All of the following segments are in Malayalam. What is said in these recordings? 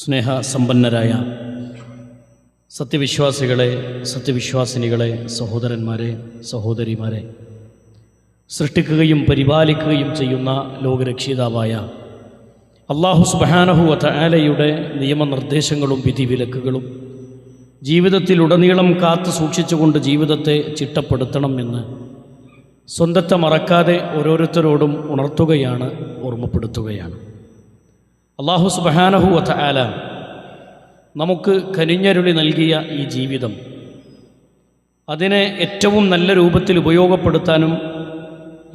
സ്നേഹസമ്പന്നരായ സത്യവിശ്വാസികളെ, സത്യവിശ്വാസിനികളെ, സഹോദരന്മാരെ, സഹോദരിമാരെ, സൃഷ്ടിക്കുകയും പരിപാലിക്കുകയും ചെയ്യുന്ന ലോകരക്ഷിതാവായ അല്ലാഹു സുബ്ഹാനഹു വ തആലയുടെ നിയമനിർദ്ദേശങ്ങളും വിധിവിലക്കുകളും ജീവിതത്തിലുടനീളം കാത്തു സൂക്ഷിച്ചുകൊണ്ട് ജീവിതത്തെ ചിട്ടപ്പെടുത്തണം എന്ന് സ്വന്തത്തെ മറക്കാതെ ഓരോരുത്തരോടും ഉണർത്തുകയാണ്, ഓർമ്മപ്പെടുത്തുകയാണ്. അല്ലാഹു സുബ്ഹാനഹു വ തആല നമുക്ക് കനിഞ്ഞരുളി നൽകിയ ഈ ജീവിതം അതിനെ ഏറ്റവും നല്ല രൂപത്തിൽ ഉപയോഗപ്പെടുത്താനും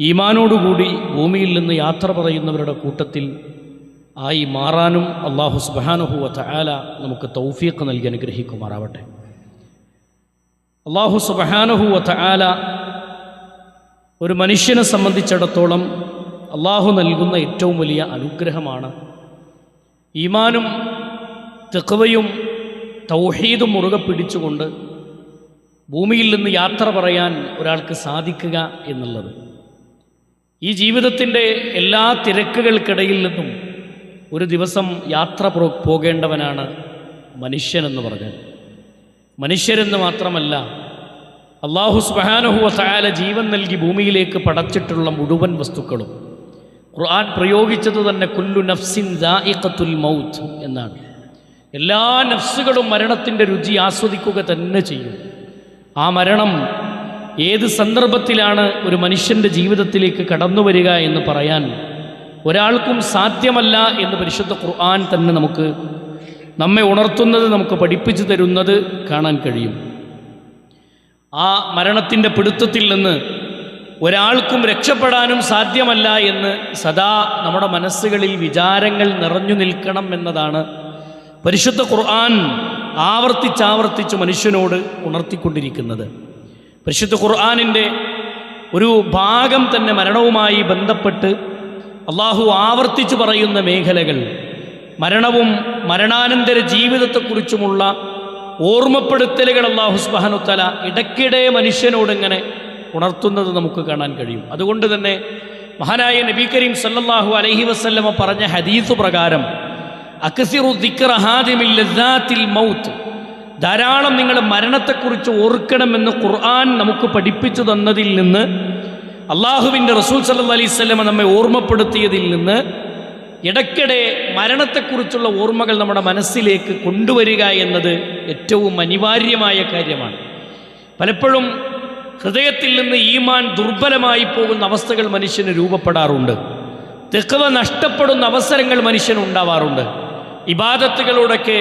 ഈമാനോടുകൂടി ഭൂമിയിൽ നിന്ന് യാത്ര പറയുന്നവരുടെ കൂട്ടത്തിൽ ആയി മാറാനും അല്ലാഹു സുബ്ഹാനഹു വ തആല നമുക്ക് തൗഫീഖ് നൽകി അനുഗ്രഹിക്കുമാറാവട്ടെ. അല്ലാഹു സുബ്ഹാനഹു വ തആല ഒരു മനുഷ്യനെ സംബന്ധിച്ചിടത്തോളം അല്ലാഹു നൽകുന്ന ഏറ്റവും വലിയ അനുഗ്രഹമാണ് ഈമാനും തഖ്വയും തൗഹീദും മുറുകെ പിടിച്ചുകൊണ്ട് ഭൂമിയിൽ നിന്ന് യാത്ര പറയാൻ ഒരാൾക്ക് സാധിക്കുക എന്നുള്ളത്. ഈ ജീവിതത്തിൻ്റെ എല്ലാ തിരക്കുകൾക്കിടയിൽ നിന്നും ഒരു ദിവസം യാത്ര പോകേണ്ടവനാണ് മനുഷ്യനെന്ന് പറഞ്ഞാൽ. മനുഷ്യരെന്ന് മാത്രമല്ല, അല്ലാഹു സുബ്ഹാനഹു വ തആല ജീവൻ നൽകി ഭൂമിയിലേക്ക് പടച്ചിട്ടുള്ള മുഴുവൻ വസ്തുക്കളും ഖുർആൻ പ്രയോഗിച്ചത് തന്നെ കുല്ലു നഫ്സിൻ ദാഇഖത്തുൽ മൗത്ത് എന്നാണ്. എല്ലാ നഫ്സുകളും മരണത്തിൻ്റെ രുചി ആസ്വദിക്കുക തന്നെ ചെയ്യും. ആ മരണം ഏത് സന്ദർഭത്തിലാണ് ഒരു മനുഷ്യൻ്റെ ജീവിതത്തിലേക്ക് കടന്നു വരിക എന്ന് പറയാൻ ഒരാൾക്കും സാധ്യമല്ല എന്ന് പരിശുദ്ധ ഖുർആൻ തന്നെ നമ്മെ ഉണർത്തുന്നത്, നമുക്ക് പഠിപ്പിച്ചു തരുന്നത് കാണാൻ കഴിയും. ആ മരണത്തിൻ്റെ പിടുത്തത്തിൽ നിന്ന് ഒരാൾക്കും രക്ഷപ്പെടാനും സാധ്യമല്ല എന്ന് സദാ നമ്മുടെ മനസ്സുകളിൽ വിചാരങ്ങൾ നിറഞ്ഞു നിൽക്കണം എന്നതാണ് പരിശുദ്ധ ഖുർആൻ ആവർത്തിച്ചാവർത്തിച്ച് മനുഷ്യനോട് ഉണർത്തിക്കൊണ്ടിരിക്കുന്നത്. പരിശുദ്ധ ഖുർആനിൻ്റെ ഒരു ഭാഗം തന്നെ മരണവുമായി ബന്ധപ്പെട്ട് അല്ലാഹു ആവർത്തിച്ച് പറയുന്ന മേഖലകൾ, മരണവും മരണാനന്തര ജീവിതത്തെക്കുറിച്ചുമുള്ള ഓർമ്മപ്പെടുത്തലുകൾ അല്ലാഹു സുബ്ഹാനഹു വ തആല ഇടയ്ക്കിടെ മനുഷ്യനോടിങ്ങനെ ഉണർത്തുന്നത് നമുക്ക് കാണാൻ കഴിയും. അതുകൊണ്ട് തന്നെ മഹാനായ നബി കരീം സല്ലല്ലാഹു അലൈഹി വസല്ലമ പറഞ്ഞ ഹദീസ് പ്രകാരം അക്സിറു ദിക്റ ഹാദിമിൽ ലദ്ദാത്തിൽ മൗത്ത്, ധാരാളം നിങ്ങൾ മരണത്തെക്കുറിച്ച് ഓർക്കണമെന്ന് ഖുർആൻ നമുക്ക് പഠിപ്പിച്ചു തന്നതിൽ നിന്ന്, അള്ളാഹുവിൻ്റെ റസൂൽ സല്ലല്ലാഹു അലൈഹി വസല്ലമ നമ്മെ ഓർമ്മപ്പെടുത്തിയതിൽ നിന്ന് ഇടയ്ക്കിടെ മരണത്തെക്കുറിച്ചുള്ള ഓർമ്മകൾ നമ്മുടെ മനസ്സിലേക്ക് കൊണ്ടുവരിക എന്നത് ഏറ്റവും അനിവാര്യമായ കാര്യമാണ്. പലപ്പോഴും ഹൃദയത്തിൽ നിന്ന് ഈമാൻ ദുർബലമായി പോകുന്ന അവസ്ഥകൾ മനുഷ്യന് രൂപപ്പെടാറുണ്ട്. തഖ്വ നഷ്ടപ്പെടുന്ന അവസരങ്ങൾ മനുഷ്യനുണ്ടാവാറുണ്ട്. ഇബാദത്തുകളോടൊക്കെ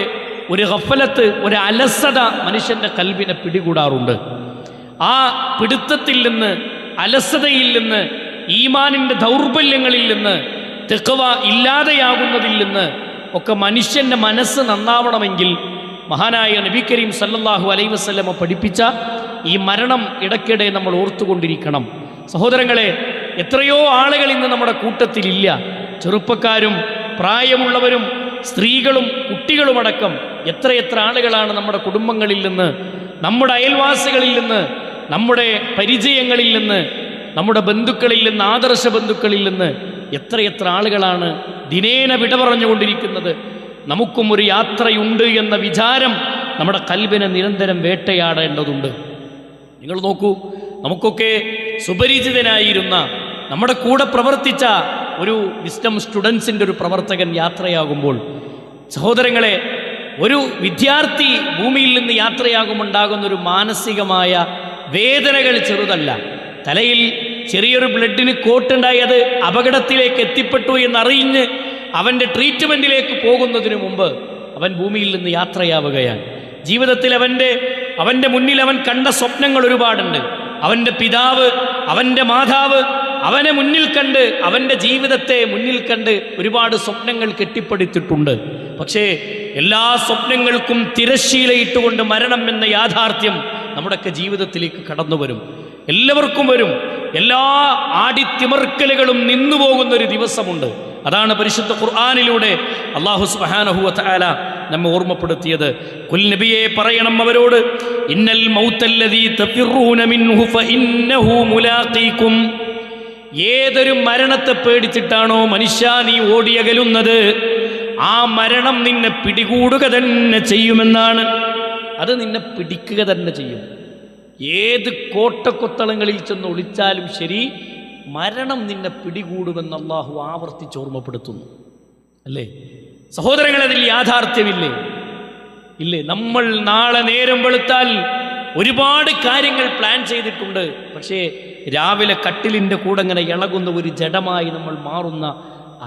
ഒരു ഗഫലത്ത്, ഒരു അലസത മനുഷ്യൻ്റെ കൽബിനെ പിടികൂടാറുണ്ട്. ആ പിടുത്തത്തിൽ നിന്ന്, അലസതയിൽ നിന്ന്, ഈമാനിൻ്റെ ദൗർബല്യങ്ങളിൽ നിന്ന്, തഖ്വ ഇല്ലാതെയാകുന്നതിൽ നിന്ന് ഒക്കെ മനുഷ്യൻ്റെ മനസ്സ് നന്നാവണമെങ്കിൽ മഹാനായ നബി കരീം സല്ലല്ലാഹു അലൈഹി വസല്ലമ പഠിപ്പിച്ച ഈ മരണം ഇടയ്ക്കിടെ നമ്മൾ ഓർത്തുകൊണ്ടിരിക്കണം. സഹോദരങ്ങളെ, എത്രയോ ആളുകൾ ഇന്ന് നമ്മുടെ കൂട്ടത്തിലില്ല. ചെറുപ്പക്കാരും പ്രായമുള്ളവരും സ്ത്രീകളും കുട്ടികളുമടക്കം എത്രയെത്ര ആളുകളാണ് നമ്മുടെ കുടുംബങ്ങളിൽ നിന്ന്, നമ്മുടെ അയൽവാസികളിൽ നിന്ന്, നമ്മുടെ പരിചയങ്ങളിൽ നിന്ന്, നമ്മുടെ ബന്ധുക്കളിൽ നിന്ന്, ആദർശ ബന്ധുക്കളിൽ നിന്ന് എത്രയെത്ര ആളുകളാണ് ദിനേന വിട പറഞ്ഞുകൊണ്ടിരിക്കുന്നത്. നമുക്കും ഒരു യാത്രയുണ്ട് എന്ന വിചാരം നമ്മുടെ കൽബിനെ നിരന്തരം വേട്ടയാടേണ്ടതുണ്ട്. നിങ്ങൾ നോക്കൂ, നമുക്കൊക്കെ സുപരിചിതനായിരുന്ന, നമ്മുടെ കൂടെ പ്രവർത്തിച്ച ഒരു വിസ്ഡം സ്റ്റുഡൻസിൻ്റെ ഒരു പ്രവർത്തകൻ യാത്രയാകുമ്പോൾ, സഹോദരങ്ങളെ, ഒരു വിദ്യാർത്ഥി ഭൂമിയിൽ നിന്ന് യാത്രയാകുമുണ്ടാകുന്നൊരു മാനസികമായ വേദനകൾ ചെറുതല്ല. തലയിൽ ചെറിയൊരു ബ്ലഡിന് കോട്ടുണ്ടായി അത് അപകടത്തിലേക്ക് എത്തിപ്പെട്ടു എന്നറിഞ്ഞ് അവൻ്റെ ട്രീറ്റ്മെൻറ്റിലേക്ക് പോകുന്നതിന് മുമ്പ് അവൻ ഭൂമിയിൽ നിന്ന് യാത്രയാവുകയാണ്. ജീവിതത്തിൽ അവൻ്റെ മുന്നിൽ അവൻ കണ്ട സ്വപ്നങ്ങൾ ഒരുപാടുണ്ട്. അവൻ്റെ പിതാവ്, അവൻ്റെ മാതാവ് അവനെ മുന്നിൽ കണ്ട്, അവൻ്റെ ജീവിതത്തെ മുന്നിൽ കണ്ട് ഒരുപാട് സ്വപ്നങ്ങൾ കെട്ടിപ്പടുത്തിട്ടുണ്ട്. പക്ഷേ എല്ലാ സ്വപ്നങ്ങൾക്കും തിരശ്ശീലയിട്ടുകൊണ്ട് മരണം എന്ന യാഥാർത്ഥ്യം നമ്മുടെയൊക്കെ ജീവിതത്തിലേക്ക് കടന്നു വരും. എല്ലാവർക്കും വരും. എല്ലാ ആടിത്തിമർക്കലുകളും നിന്നുപോകുന്നൊരു ദിവസമുണ്ട്. അതാണ് പരിശുദ്ധ ഖുർആനിലൂടെ അല്ലാഹു സുബ്ഹാനഹു വ തആല നമ്മെ ഓർമ്മപ്പെടുത്തിയത്. ഖുൽ നബിയെ പറയണം അവരോട്, ഇന്നൽ മൗതല്ലദീ തഫിറൂന മിൻഹു ഫഇന്നഹു മുലാഖീകും, ഏതൊരു മരണത്തെ പേടിച്ചിട്ടാണോ മനുഷ്യ നീ ഓടിയകലുന്നത്, ആ മരണം നിന്നെ പിടികൂടുക തന്നെ ചെയ്യുമെന്നാണ്. അത് നിന്നെ പിടിക്കുക തന്നെ ചെയ്യും. ഏത് കോട്ടക്കൊത്തളങ്ങളിൽ ചെന്ന് ഒളിച്ചാലും ശരി, മരണം നിന്നെ പിടികൂടുമെന്ന് അള്ളാഹു ആവർത്തിച്ച് ഓർമ്മപ്പെടുത്തുന്നു. അല്ലേ സഹോദരങ്ങളെ, അതിൽ യാഥാർത്ഥ്യമില്ലേ? ഇല്ലേ? നമ്മൾ നാളെ നേരം വെളുത്താൽ ഒരുപാട് കാര്യങ്ങൾ പ്ലാൻ ചെയ്തിട്ടുണ്ട്. പക്ഷേ രാവിലെ കട്ടിലിൻ്റെ കൂടെ ഇങ്ങനെ ഇളകുന്ന ഒരു ജഡമായി നമ്മൾ മാറുന്ന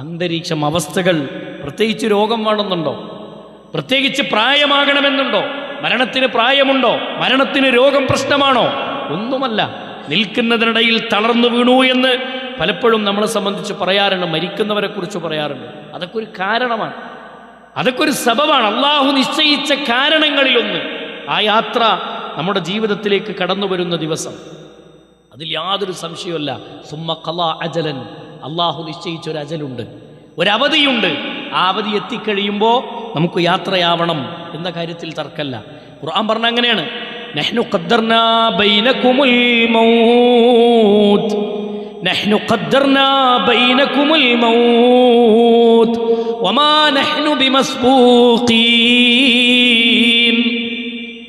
അന്തരീക്ഷം, അവസ്ഥകൾ. പ്രത്യേകിച്ച് രോഗം വേണമെന്നുണ്ടോ? പ്രത്യേകിച്ച് പ്രായമാകണമെന്നുണ്ടോ? മരണത്തിന് പ്രായമുണ്ടോ? മരണത്തിന് രോഗം പ്രശ്നമാണോ? ഒന്നുമല്ല. നിൽക്കുന്നതിനിടയിൽ തളർന്നു വീണു എന്ന് പലപ്പോഴും നമ്മളെ സംബന്ധിച്ച് പറയാറുണ്ട്, മരിക്കുന്നവരെ കുറിച്ച് പറയാറുണ്ട്. അതൊക്കെ ഒരു കാരണമാണ്, അതൊക്കെ ഒരു സബബാണ്, അള്ളാഹു നിശ്ചയിച്ച കാരണങ്ങളിലൊന്ന്. ആ യാത്ര നമ്മുടെ ജീവിതത്തിലേക്ക് കടന്നു വരുന്ന ദിവസം, അതിൽ യാതൊരു സംശയമല്ല. സുമ്മ ഖളാ അജലൻ, അള്ളാഹു നിശ്ചയിച്ച ഒരു അജലുണ്ട്, ഒരവധിയുണ്ട്. ആ അവധി എത്തിക്കഴിയുമ്പോൾ നമുക്ക് യാത്രയാവണം എന്ന കാര്യത്തിൽ തർക്കമല്ല. ഖുർആൻ പറഞ്ഞ അങ്ങനെയാണ്, നഹ്നു ഖദ്ദർനാ ബൈനകുമുൽ മൗത്ത്, നഹ്നു ഖദ്ദർനാ ബൈനകുമുൽ മൗത്ത് വമാ നഹ്നു ബിമസ്ബൂഖീൻ.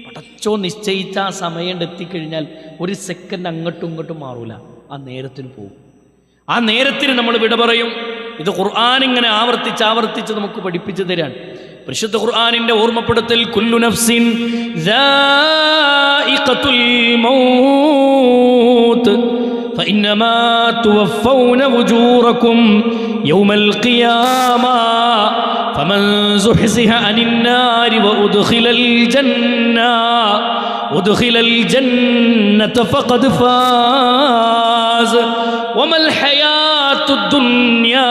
പടച്ചോ നിശ്ചയിച്ച ആ സമയം എത്തിക്കഴിഞ്ഞാൽ ഒരു സെക്കൻഡ് അങ്ങോട്ടും ഇങ്ങോട്ടും മാറൂല, ആ നേരത്തിന് പോകും. ആ നേരത്തിന് നമ്മൾ വിട പറയും. ഇത് ഖുർആൻ ഇങ്ങനെ ആവർത്തിച്ച് നമുക്ക് പഠിപ്പിച്ചു തരാണ്. പരിശുദ്ധ ഖുർആനിന്റെ ഓർമ്മപ്പെടുത്തൽ, കുല്ലു നഫ്സിൻ ദാഇഖത്തുൽ മൗത്ത് ഫഇന്നമാ തുവഫൗന വുജൂറകും യൗമൽ ഖിയാമ ഫമൻ സുഹ്സിഹ അനിൻ നാരി വഉദ്ഖിലൽ ജന്നത ഫഖദ് ഫാസ് വമൽ ഹയാത്തുദ് ദുനിയാ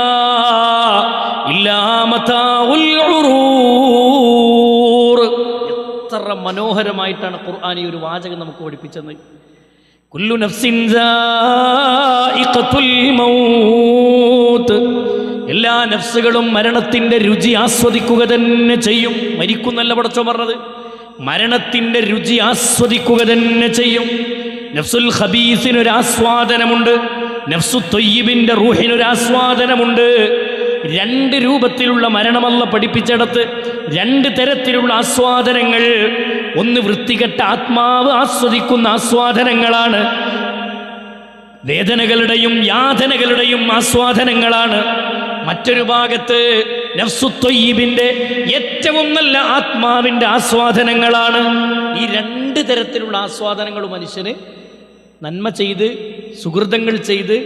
ഇല്ലാ മതാഉൽ ഉറൂർ. എത്ര മനോഹരമായിട്ടാണ് ഖുർആൻ ഈ ഒരു വാചകം നമുക്ക് പഠിപ്പിച്ചത്. കുല്ലു നഫ്സിൻ ദാഇഖത്തുൽ മൗത്ത്, എല്ലാ നഫ്സുകളും മരണത്തിന്റെ രുചി ആസ്വദിക്കുക തന്നെ ചെയ്യും. മരിക്കുന്നല്ല പടച്ചോൻ പറഞ്ഞത്, മരണത്തിന്റെ രുചി ആസ്വദിക്കുക തന്നെ ചെയ്യും. നഫ്സുൽ ഖബീസിനൊരു ആസ്വാദനമുണ്ട്, നഫ്സു ത്വയ്യിബിന്റെ റൂഹിനൊരു ആസ്വാദനമുണ്ട്. രണ്ട് രൂപത്തിലുള്ള മരണമല്ല പഠിപ്പിച്ചിടത്ത്, രണ്ട് തരത്തിലുള്ള ആസ്വാദനങ്ങൾ. ഒന്ന് വൃത്തികെട്ട ആത്മാവ് ആസ്വദിക്കുന്ന ആസ്വാദനങ്ങളാണ്, വേദനകളുടെയും യാതനകളുടെയും ആസ്വാദനങ്ങളാണ്. മറ്റൊരു ഭാഗത്ത് നഫ്സു ത്വയ്യിബിന്റെ ഏറ്റവും നല്ല ആത്മാവിൻ്റെ ആസ്വാദനങ്ങളാണ്. ഈ രണ്ട് തരത്തിലുള്ള ആസ്വാദനങ്ങൾ മനുഷ്യന് നന്മ ചെയ്ത് സുഹൃതങ്ങൾ ചെയ്ത്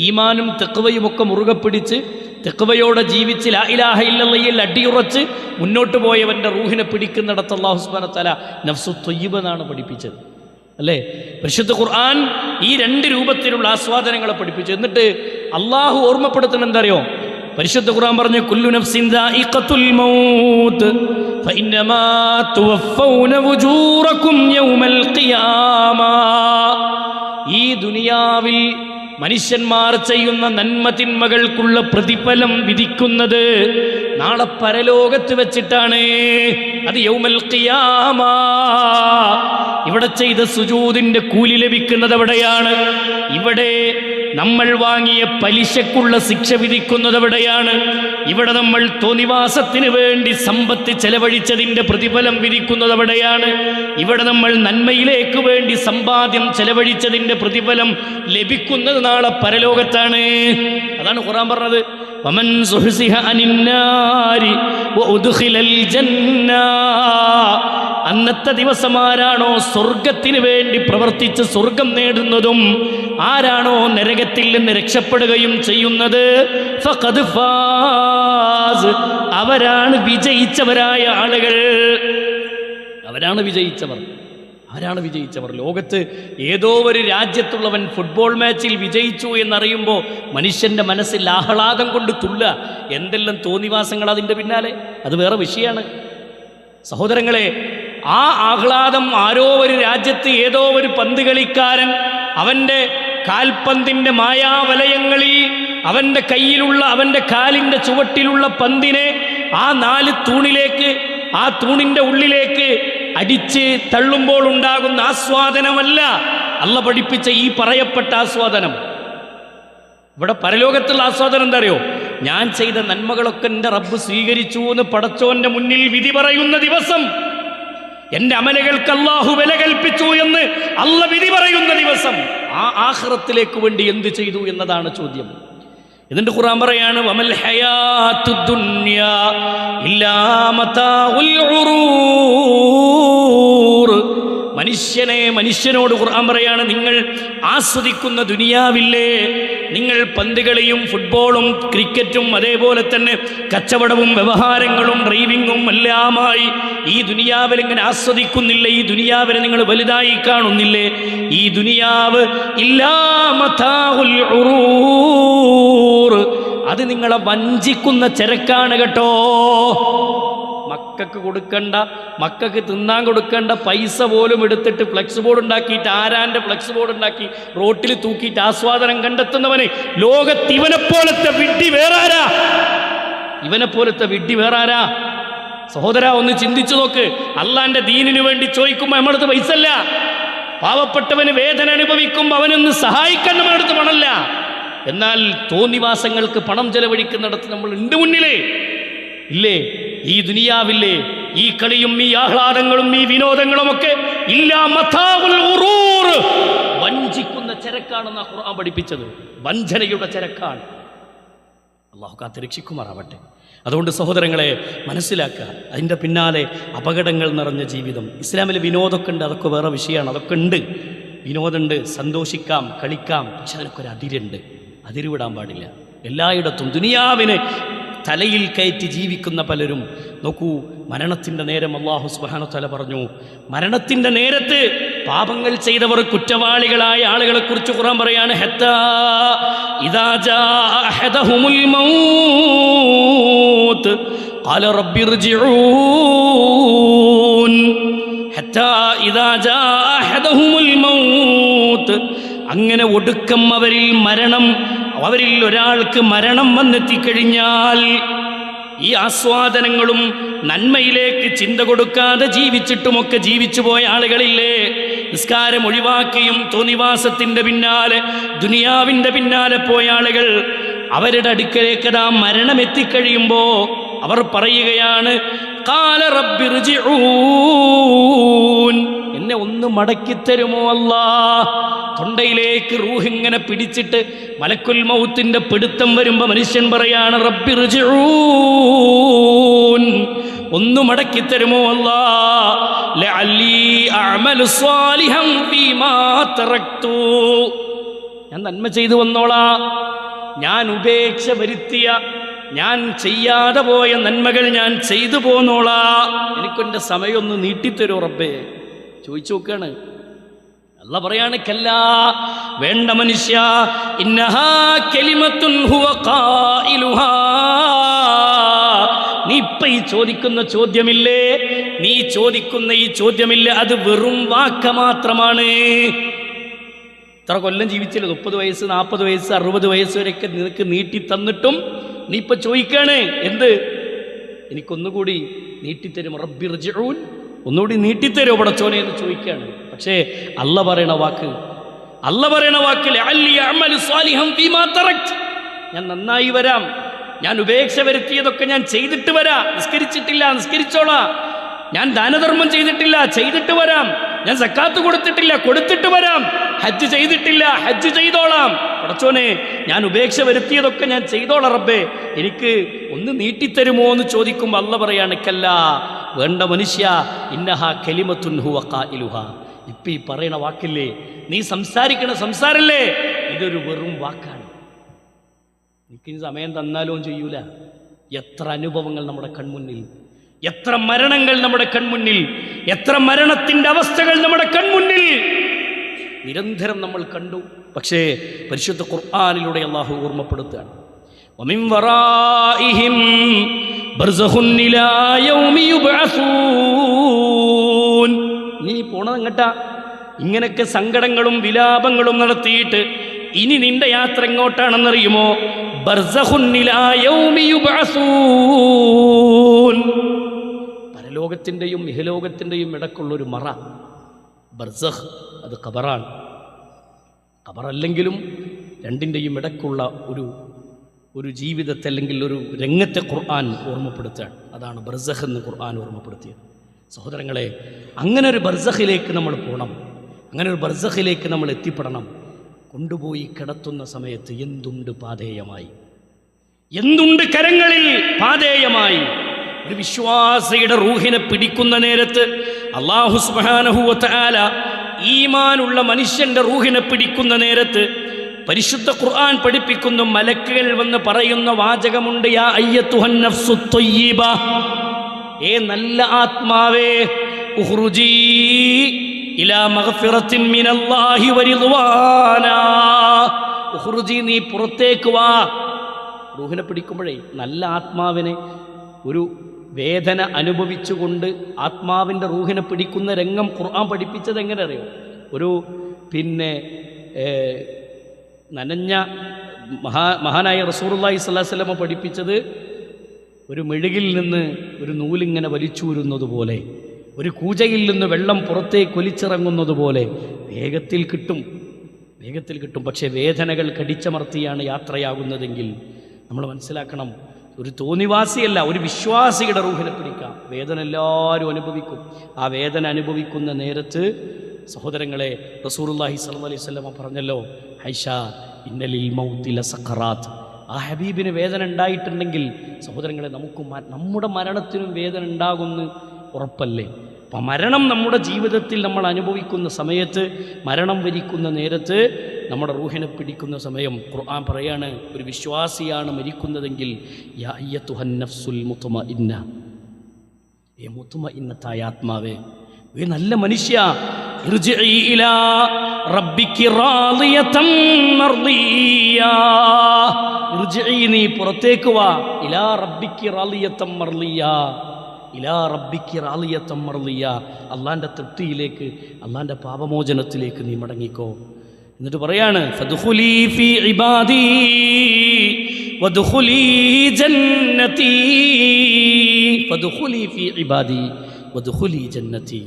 ഈമാനും തെക്കുവയുമൊക്കെ മുറുകെ പിടിച്ച് തെക്കുവയോടെ ജീവിച്ച് ലാ ഇലാഹ ഇല്ലല്ലയിൽ അടിയുറച്ച് മുന്നോട്ട് പോയവൻ്റെ റൂഹിനെ പിടിക്കുന്നിടത്ത് അല്ലാഹു സുബ്ഹാനഹു വ തആല നഫ്സു ത്വയ്യിബ എന്നാണ് പഠിപ്പിച്ചത്. അല്ലേ? പരിശുദ്ധ ഖുർആൻ ഈ രണ്ട് രൂപത്തിലുള്ള ആസ്വാദനങ്ങളെ പഠിപ്പിച്ചു. എന്നിട്ട് അള്ളാഹു ഓർമ്മപ്പെടുത്തുന്നത് എന്തറിയോ? പരിശുദ്ധ ഖുർആൻ പറഞ്ഞു, കുല്ലു നഫ്സിൻ ദാഇഖത്തുൽ മൗത്ത് ഫഇന്നമാ തുവഫൗന വുജൂറകും യൗമൽ ഖിയാമ. ഈ ദുനിയാവിൽ മനുഷ്യന്മാർ ചെയ്യുന്ന നന്മ തിന്മകൾക്കുള്ള പ്രതിഫലം വിധിക്കുന്നത് നാളെ പരലോകത്ത് വെച്ചിട്ടാണ്. അത് യൗമൽ ഖിയാമ. ഇവിടെ ചെയ്ത സുജൂദിന്റെ കൂലി ലഭിക്കുന്നത് എവിടെയാണ്? ഇവിടെ നമ്മൾ വാങ്ങിയ പലിശക്കുള്ള ശിക്ഷ വിധിക്കുന്നത് എവിടെയാണ്? ഇവിടെ നമ്മൾ തോന്നിവാസത്തിന് വേണ്ടി സമ്പത്ത് ചെലവഴിച്ചതിൻ്റെ പ്രതിഫലം വിധിക്കുന്നത് എവിടെയാണ്? ഇവിടെ നമ്മൾ നന്മയിലേക്ക് വേണ്ടി സമ്പാദ്യം ചെലവഴിച്ചതിൻ്റെ പ്രതിഫലം ലഭിക്കുന്നത് നാളെ പരലോകത്താണ്. അതാണ് ഖുർആൻ പറഞ്ഞത്, വമൻ സുഹ്സിഹ അനിൻ നാരി വഉദ്ഖിലൽ ജന്ന. അന്നത്തെ ദിവസം ആരാണോ സ്വർഗത്തിന് വേണ്ടി പ്രവർത്തിച്ച് സ്വർഗം നേടുന്നതും ആരാണോ നരകത്തിൽ നിന്ന് രക്ഷപ്പെടുകയും ചെയ്യുന്നത്, ഫഖദ് ഫാസ്, അവരാണ് വിജയിച്ചവരായ ആളുകൾ. അവരാണ് വിജയിച്ചവർ. ലോകത്ത് ഏതോ ഒരു രാജ്യത്തുള്ളവൻ ഫുട്ബോൾ മാച്ചിൽ വിജയിച്ചു എന്നറിയുമ്പോൾ മനുഷ്യൻ്റെ മനസ്സിൽ ആഹ്ലാദം കൊണ്ട് തുള്ളുക. എന്തെല്ലാം തോന്നിവാസങ്ങൾ അതിൻ്റെ പിന്നാലെ, അത് വേറെ വിഷയമാണ്. സഹോദരങ്ങളെ, ആ ആഹ്ലാദം ആരോ ഒരു രാജ്യത്ത് ഏതോ ഒരു പന്ത് കളിക്കാരൻ അവൻ്റെ കാൽപന്തിൻ്റെ മായാവലയങ്ങളിൽ അവൻ്റെ കയ്യിലുള്ള അവൻ്റെ കാലിൻ്റെ ചുവട്ടിലുള്ള പന്തിനെ ആ 4 തൂണിലേക്ക്, ആ തൂണിൻ്റെ ഉള്ളിലേക്ക് അടിച്ച് തള്ളുമ്പോൾ ഉണ്ടാകുന്ന ആസ്വാദനമല്ല അല്ലാഹു പഠിപ്പിച്ച ഈ പറയപ്പെട്ട ആസ്വാദനം. ഇവിടെ പരലോകത്തുള്ള ആസ്വാദനം എന്താ അറിയോ? ഞാൻ ചെയ്ത നന്മകളൊക്കെ എൻ്റെ റബ്ബ് സ്വീകരിച്ചു എന്ന് പടച്ചോന്റെ മുന്നിൽ വിധി പറയുന്ന ദിവസം, എൻ്റെ അമലുകൾക്ക് അല്ലാഹു വില കൽപ്പിച്ചു എന്ന് അല്ല വിധി പറയുന്ന ദിവസം, ആ ആഖിറത്തിലേക്ക് വേണ്ടി എന്ത് ചെയ്തു എന്നതാണ് ചോദ്യം. ഇതിന്റെ ഖുർആൻ പറയാണ്, വമൽ ഹയാത്തുദ് ദുനിയാ ഇല്ലാ മതാഉൽ ഉറൂർ. മനുഷ്യനോട് ഖുർആൻ പറയാണ്, നിങ്ങൾ ആസ്വദിക്കുന്ന ദുനിയാവില്ലേ, നിങ്ങൾ പന്തുകളിയും ഫുട്ബോളും ക്രിക്കറ്റും അതേപോലെ തന്നെ കച്ചവടവും വ്യവഹാരങ്ങളും ഡ്രൈവിങ്ങും എല്ലാമായി ഈ ദുനിയാവിൽ ഇങ്ങനെ ആസ്വദിക്കുന്നില്ലേ, ഈ ദുനിയാവിനെ നിങ്ങൾ വലുതായി കാണുന്നില്ലേ? ഈ ദുനിയാവ് ഇല്ലാ മതാഉൽ ഉറൂർ, അത് നിങ്ങളെ വഞ്ചിക്കുന്ന ചരക്കാണ് കേട്ടോ. മക്കൾക്ക് കൊടുക്കേണ്ട, മക്കൾക്ക് തിന്നാൻ കൊടുക്കേണ്ട പൈസ പോലും എടുത്തിട്ട് ഫ്ലെക്സ് ബോർഡ് ഉണ്ടാക്കിയിട്ട്, ആരാൻ്റെ ഫ്ലെക്സ് ബോർഡ് ഉണ്ടാക്കി റോട്ടിൽ തൂക്കിയിട്ട് ആസ്വാദനം കണ്ടെത്തുന്നവന് ലോകത്ത് ഇവനെപ്പോലത്തെ വിഡ്ഢി വേറാരാ? ഇവനെപ്പോലത്തെ വിഡ്ഢി വേറാരാ? സഹോദര, ഒന്ന് ചിന്തിച്ചു നോക്ക്. അള്ളാന്റെ ദീനിനു വേണ്ടി ചോദിക്കുമ്പോൾ നമ്മളടുത്ത് പൈസ അല്ല. പാവപ്പെട്ടവന് വേദന അനുഭവിക്കുമ്പോൾ അവനൊന്ന് സഹായിക്കാൻ നമ്മളടുത്ത് പണമല്ല. എന്നാൽ തോന്നിവാസങ്ങൾക്ക് പണം ചെലവഴിക്കുന്നിടത്ത് നമ്മൾ ഉണ്ട് മുന്നിലേ, ഇല്ലേ? ഈ ദുനിയാവില്ലേ, ഈ കളിയും ഈ ആഹ്ലാദങ്ങളും ഈ വിനോദങ്ങളും ഒക്കെ ഇല്ലാ മതാഉൽ ഉറൂർ, വഞ്ചിക്കുന്ന ചരക്കാണെന്നാണ് ഖുർആൻ പഠിപ്പിച്ചത്. വഞ്ചനയുടെ ചരക്കാണ്. അല്ലാഹു കാത്ത് രക്ഷിക്കുമാറാവട്ടെ. അതുകൊണ്ട് സഹോദരങ്ങളെ മനസ്സിലാക്കുക, അതിൻ്റെ പിന്നാലെ അപകടങ്ങൾ നിറഞ്ഞ ജീവിതം. ഇസ്ലാമിൽ വിനോദമൊക്കെ ഉണ്ട്, അതൊക്കെ വേറെ വിഷയമാണ്. അതൊക്കെ ഉണ്ട്, വിനോദമുണ്ട്, സന്തോഷിക്കാം, കളിക്കാം. പക്ഷെ അതിനൊക്കെ ഒരു അതിരുണ്ട്, അതിരുവിടാൻ പാടില്ല. എല്ലായിടത്തും ദുനിയാവിനെ തലയിൽ കയറ്റി ജീവിക്കുന്ന പലരും നോക്കൂ. മരണത്തിൻ്റെ നേരം അല്ലാഹു സുബ്ഹാനഹു വ തആല പറഞ്ഞു, മരണത്തിൻ്റെ നേരത്ത് പാപങ്ങൾ ചെയ്തവർ കുറ്റവാളികളായ ആളുകളെക്കുറിച്ച് ഖുർആൻ പറയാണ്, ഹത്താ ഇദാ ജാഅ അഹദഹുമുൽ മൗത്ത് ഖാല റബ്ബി ഇർജിഊൻ. ഹത്താ ഇദാ ജാഅ അഹദഹുമുൽ മൗത്ത്, അങ്ങനെ ഒടുക്കം അവരിൽ ഒരാൾക്ക് മരണം വന്നെത്തിക്കഴിഞ്ഞാൽ, ഈ ആസ്വാദനങ്ങളും നന്മയിലേക്ക് ചിന്ത കൊടുക്കാതെ ജീവിച്ചിട്ടുമൊക്കെ ജീവിച്ചു പോയ ആളുകളില്ലേ, നിസ്കാരം ഒഴിവാക്കിയും തോന്നിവാസത്തിൻ്റെ പിന്നാലെ ദുനിയാവിൻ്റെ പിന്നാലെ പോയ ആളുകൾ, അവരുടെ അടുക്കലേക്ക് മരണം എത്തിക്കഴിയുമ്പോൾ അവർ പറയുകയാണ്, ഖാല റബ്ബി ഇർജിഊൻ, എന്നെ ഒന്ന് മടക്കിത്തരുമോ അല്ലാ? തൊണ്ടയിലേക്ക് റൂഹിങ്ങനെ പിടിച്ചിട്ട് മലക്കുൽ മൗത്തിന്റെ പിടുത്തം വരുമ്പോൾ മനുഷ്യൻ പറയാണ്, റബ്ബി ഇർജിഊൻ, ഒന്ന് മടക്കിത്തരുമോ അല്ലാ? ലഅല്ലി അഅമലു സ്വാലിഹൻ ഫീമാ തറക്തു, ഞാൻ നന്മ ചെയ്തു വന്നോളാ, ഞാൻ ഉപേക്ഷ വരുത്തിയ, ഞാൻ ചെയ്യാതെ പോയ നന്മകൾ ഞാൻ ചെയ്തു പോന്നോളാ, എനിക്കെൻ്റെ സമയമൊന്ന് നീട്ടിത്തരോ റബ്ബേ? ചോദിച്ചു നോക്കുകയാണ്. അല്ലാ പറയാണ്, കല്ലാ, വേണ്ട മനുഷ്യ, ഇന്നഹാ കലിമത്തുൻ ഹുവ ഖായിലുഹാ, നീ ഇപ്പം ഈ ചോദിക്കുന്ന ചോദ്യമില്ലേ, നീ ചോദിക്കുന്ന ഈ ചോദ്യമില്ലേ, അത് വെറും വാക്ക മാത്രമാണ്. ഇത്ര കൊല്ലം ജീവിച്ചില്ല, 30 വയസ്സ് 40 വയസ്സ് 60 വയസ്സ് വരെയൊക്കെ നിനക്ക് നീട്ടി തന്നിട്ടും നീ ഇപ്പം ചോദിക്കാണ് എന്ത്? എനിക്കൊന്നുകൂടി നീട്ടിത്തരും, റബ്ബി ഇർജിഊൻ, ഒന്നുകൂടി നീട്ടിത്തരോ പടച്ചോനെ എന്ന് ചോദിക്കുകയാണ്. പക്ഷേ അല്ല പറയണ വാക്ക് ലഅല്ലി അഅമലു സ്വാലിഹൻ ഫീമാ തറക്ത്, ഞാൻ നന്നായി വരാം, ഞാൻ ഉപേക്ഷ വരുത്തിയതൊക്കെ ഞാൻ ചെയ്തിട്ട് വരാം, നിസ്കരിച്ചിട്ടില്ല നിസ്കരിച്ചോളാം, ഞാൻ ദാനധർമ്മം ചെയ്തിട്ടില്ല ചെയ്തിട്ട് വരാം, ഞാൻ സക്കാത്ത് കൊടുത്തിട്ടില്ല കൊടുത്തിട്ട് വരാം, ഹജ്ജ് ചെയ്തിട്ടില്ല ഹജ്ജ് ചെയ്തോളാം, പടച്ചോനെ ഞാൻ ഉപേക്ഷ വരുത്തിയതൊക്കെ ഞാൻ ചെയ്തോളാം റബ്ബേ, എനിക്ക് ഒന്ന് നീട്ടിത്തരുമോ എന്ന് ചോദിക്കുമ്പോൾ അല്ല പറയാണ്, കല്ലാ, വേണ്ട മനുഷ്യ, ഇന്നഹാ കലിമത്തുൻ ഹുവ ഖായിലുഹാ, ഇപ്പം ഈ പറയണ വാക്കില്ലേ, നീ സംസാരിക്കണ സംസാരല്ലേ, ഇതൊരു വെറും വാക്കാണ്. എനിക്കിനി സമയം തന്നാലോ ചെയ്യൂല. എത്ര അനുഭവങ്ങൾ നമ്മുടെ കൺമുന്നിൽ, എത്ര മരണങ്ങൾ നമ്മുടെ കൺമുന്നിൽ, എത്ര മരണത്തിൻ്റെ അവസ്ഥകൾ നമ്മുടെ കൺമുന്നിൽ നിരന്തരം നമ്മൾ കണ്ടു. പക്ഷേ പരിശുദ്ധ ഖുർആനിലൂടെ അല്ലാഹു ഓർമ്മപ്പെടുത്തുകയാണ്, വമിൻ വറാഇഹിം ബർസഖുൻ ഇലാ യൗമി യുബ്അസൂൻ. നീ പോണത് എങ്ങട്ടാ? ഇങ്ങനെയൊക്കെ സങ്കടങ്ങളും വിലാപങ്ങളും നടത്തിയിട്ട് ഇനി നിന്റെ യാത്ര എങ്ങോട്ടാണെന്നറിയുമോ? ബർസഖുൻ ഇലാ യൗമി യുബ്അസൂൻ, പരലോകത്തിൻ്റെയും ഇഹലോകത്തിൻ്റെയും ഇടക്കുള്ളൊരു മറ ബർസഖ്, അത് ഖബറാണ്. ഖബറല്ലെങ്കിലും രണ്ടിൻ്റെയും ഇടക്കുള്ള ഒരു ഒരു ജീവിതത്തെ അല്ലെങ്കിൽ ഒരു രംഗത്തെ ഖുർആൻ ഓർമ്മപ്പെടുത്തുകയാണ്. അതാണ് ബർസഖ് എന്ന് ഖുർആൻ ഓർമ്മപ്പെടുത്തിയത്. സഹോദരങ്ങളെ, അങ്ങനെ ഒരു ബർസഖിലേക്ക് നമ്മൾ പോകണം, അങ്ങനെ ഒരു ബർസഖിലേക്ക് നമ്മൾ എത്തിപ്പെടണം. കൊണ്ടുപോയി കിടത്തുന്ന സമയത്ത് എന്തുണ്ട് പാധേയമായി, എന്തുണ്ട് കരങ്ങളിൽ പാധേയമായി. ഒരു വിശ്വാസിയുടെ റൂഹിനെ പിടിക്കുന്ന നേരത്ത് അല്ലാഹു സുബ്ഹാനഹു വ തആല ഈമാനുള്ള മനുഷ്യന്റെ റൂഹിനെ പിടിക്കുന്ന നേരത്ത് പരിശുദ്ധ ഖുർആൻ പഠിപ്പിക്കുന്ന മലക്കുകൾ വന്ന് പറയുന്ന വാചകമുണ്ട്, യാ അയ്യത്തുഹൻ നഫ്സു ത്വയ്യിബ, ഏ നല്ല ആത്മാവേ, ഉഖ്റുജീ ഇലാ മഗ്ഫിറത്തിൻ മിനല്ലാഹി വറിദ്വാനാ, ഉഖ്റുജീ, നീ പുറത്തേക്ക് വാ. റൂഹിനെ പിടിക്കുമ്പോഴേ നല്ല ആത്മാവിനെ ഒരു വേദന അനുഭവിച്ചുകൊണ്ട് ആത്മാവിൻ്റെ റൂഹിനെ പിടിക്കുന്ന രംഗം ഖുർആൻ പഠിപ്പിച്ചത് എങ്ങനെ അറിയോ? ഒരു നനഞ്ഞ മഹാനായ റസൂലുള്ളാഹി സ്വല്ലല്ലാഹു അലൈഹി വസല്ലം പഠിപ്പിച്ചത് ഒരു മെഴുകിൽ നിന്ന് ഒരു നൂലിങ്ങനെ വലിച്ചൂരുന്നത് പോലെ, ഒരു കൂജയിൽ നിന്ന് വെള്ളം പുറത്തേക്ക് ഒലിച്ചിറങ്ങുന്നത് പോലെ വേഗത്തിൽ കിട്ടും. പക്ഷേ വേദനകൾ കടിച്ചമർത്തിയാണ് യാത്രയാകുന്നതെങ്കിൽ നമ്മൾ മനസ്സിലാക്കണം, ഒരു തോന്നിവാസിയല്ല, ഒരു വിശ്വാസിയുടെ റൂഹിനെ പിടിക്കാം. വേദന എല്ലാവരും അനുഭവിക്കും. ആ വേദന അനുഭവിക്കുന്ന നേരത്ത് സഹോദരങ്ങളെ, റസൂലുള്ളാഹി സ്വല്ലല്ലാഹു അലൈഹി വസല്ലം പറഞ്ഞല്ലോ, ഹൈഷ ഇന്നലിൽ മൗതി ലസഖറാത്ത്. ആ ഹബീബിന് വേദന ഉണ്ടായിട്ടുണ്ടെങ്കിൽ സഹോദരങ്ങളെ, നമ്മുടെ മരണത്തിനും വേദന ഉണ്ടാകുമെന്ന് ഉറപ്പല്ലേ? അപ്പം മരണം നമ്മുടെ ജീവിതത്തിൽ നമ്മൾ അനുഭവിക്കുന്ന സമയത്ത്, മരണം വരിക്കുന്ന നേരത്ത് നമ്മുടെ റൂഹിനെ പിടിക്കുന്ന സമയം ഖുർആൻ പറയാണ്, ഒരു വിശ്വാസിയാണ് മരിക്കുന്നതെങ്കിൽ യാ അയ്യത്തുഹൻ നഫ്സുൽ മുത്മഇന്ന, ഏ മുത്മഇന്നത്തായ ആത്മാവേ, ഏ നല്ല മനുഷ്യ, ഇർജിഇ ഇലാ റബ്ബികി റാളിയതൻ മർളിയ, ഇർജിഇ, നീ പുറത്തേക്ക് വാ, ഇലാ റബ്ബികി റാളിയതൻ മർളിയ, ഇലാ റബ്ബികി റാളിയതൻ മർളിയ, അള്ളാൻ്റെ തൃപ്തിയിലേക്ക്, അള്ളാൻ്റെ പാപമോചനത്തിലേക്ക് നീ മടങ്ങിക്കോ. എന്നിട്ട് പറയാണ്, ഫദ്ഖുലി ഫീ ഇബാദി വദ്ഖുലി ജന്നതി, ഫദ്ഖുലി ഫീ ഇബാദി വദ്ഖുലി ജന്നതി.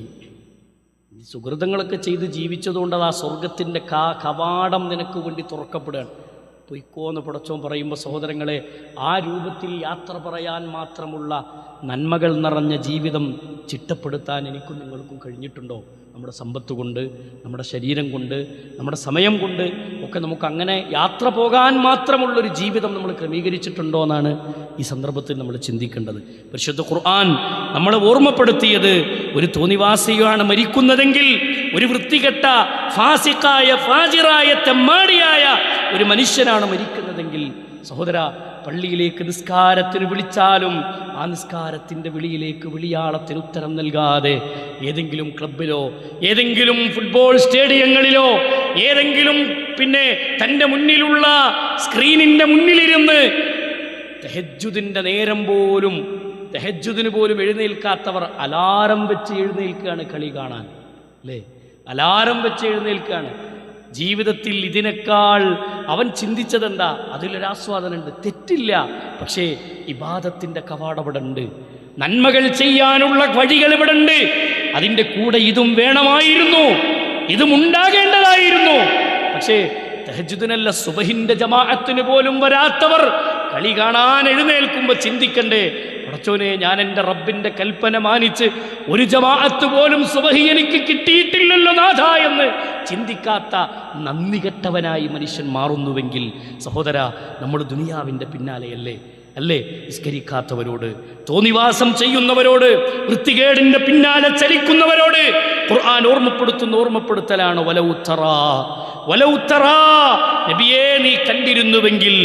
സുഹൃതങ്ങളൊക്കെ ചെയ്ത് ജീവിച്ചതുകൊണ്ട് ആ സ്വർഗത്തിൻ്റെ കവാടം നിനക്ക് വേണ്ടി തുറക്കപ്പെടുകയാണ്. പൊയ്ക്കോന്ന് പടച്ചോൻ പറയുമ്പോൾ സഹോദരങ്ങളെ, ആ രൂപത്തിൽ യാത്ര പറയാൻ മാത്രമുള്ള നന്മകൾ നിറഞ്ഞ ജീവിതം ചിട്ടപ്പെടുത്താൻ എനിക്കും നിങ്ങൾക്കും കഴിഞ്ഞിട്ടുണ്ടോ? നമ്മുടെ സമ്പത്ത് കൊണ്ട്, നമ്മുടെ ശരീരം കൊണ്ട്, നമ്മുടെ സമയം കൊണ്ട് ഒക്കെ നമുക്ക് അങ്ങനെ യാത്ര പോകാൻ മാത്രമുള്ളൊരു ജീവിതം നമ്മൾ ക്രമീകരിച്ചിട്ടുണ്ടോ എന്നാണ് ഈ സന്ദർഭത്തിൽ നമ്മൾ ചിന്തിക്കേണ്ടത്. പരിശുദ്ധ ഖുർആൻ നമ്മളെ ഓർമ്മപ്പെടുത്തിയത്, ഒരു തോന്നിവാസിയാണ് മരിക്കുന്നതെങ്കിൽ, ഒരു വൃത്തികെട്ട ഫാസിഖായ ഫാജിറായ തെമ്മാടിയായ ഒരു മനുഷ്യനാണ് മരിക്കുന്നതെങ്കിൽ, സഹോദര, പള്ളിയിലേക്ക് നിസ്കാരത്തിന് വിളിച്ചാലും ആ നിസ്കാരത്തിൻ്റെ വിളിയിലേക്ക് വിളിയാളത്തിന് ഉത്തരം നൽകാതെ ഏതെങ്കിലും ക്ലബിലോ ഏതെങ്കിലും ഫുട്ബോൾ സ്റ്റേഡിയങ്ങളിലോ ഏതെങ്കിലും തൻ്റെ മുന്നിലുള്ള സ്ക്രീനിൻ്റെ മുന്നിലിരുന്ന് തഹജ്ജുദിൻ്റെ നേരം പോലും, തഹജ്ജുദിന് പോലും എഴുന്നേൽക്കാത്തവർ അലാറം വെച്ച് എഴുന്നേൽക്കുകയാണ് കളി കാണാൻ, അല്ലേ? അലാറം വെച്ച് എഴുന്നേൽക്കുകയാണ്. ജീവിതത്തിൽ ഇതിനേക്കാൾ അവൻ ചിന്തിച്ചതെന്താ? അതിലൊരാസ്വാദനമുണ്ട്, തെറ്റില്ല. പക്ഷേ ഇബാദത്തിൻ്റെ കവാടം ഉണ്ട്, നന്മകൾ ചെയ്യാനുള്ള വഴികൾ ഇവിടെ ഉണ്ട്. അതിൻ്റെ കൂടെ ഇതും വേണമായിരുന്നു, ഇതും ഉണ്ടാകേണ്ടതായിരുന്നു. പക്ഷേ തഹജ്ജുദിനല്ല, സുബഹിൻ്റെ ജമാഅത്തിന് പോലും വരാത്തവർ കളി കാണാൻ എഴുന്നേൽക്കുമ്പോൾ ചിന്തിക്കണ്ടേ, പടച്ചോനെ, ഞാൻ എൻ്റെ റബ്ബിൻ്റെ കൽപ്പന മാനിച്ച് ഒരു ജമാഅത്ത് പോലും സുബഹി എനിക്ക് കിട്ടിയിട്ടില്ലല്ലോ നാഥ എന്ന് ചിന്തിക്കാത്ത നന്ദി കെട്ടവനായി മനുഷ്യൻ മാറുന്നുവെങ്കിൽ സഹോദര, നമ്മൾ ദുനിയാവിൻ്റെ പിന്നാലെയല്ലേ? അല്ലേ? നിസ്കരിക്കാത്തവരോട്, തോന്നിവാസം ചെയ്യുന്നവരോട്, വൃത്തികേടിൻ്റെ പിന്നാലെ ചലിക്കുന്നവരോട് ഖുർആൻ ഓർമ്മപ്പെടുത്തലാണ് വലൗ തറാ, നബിയേ, നീ കണ്ടിരുന്നുവെങ്കിൽ,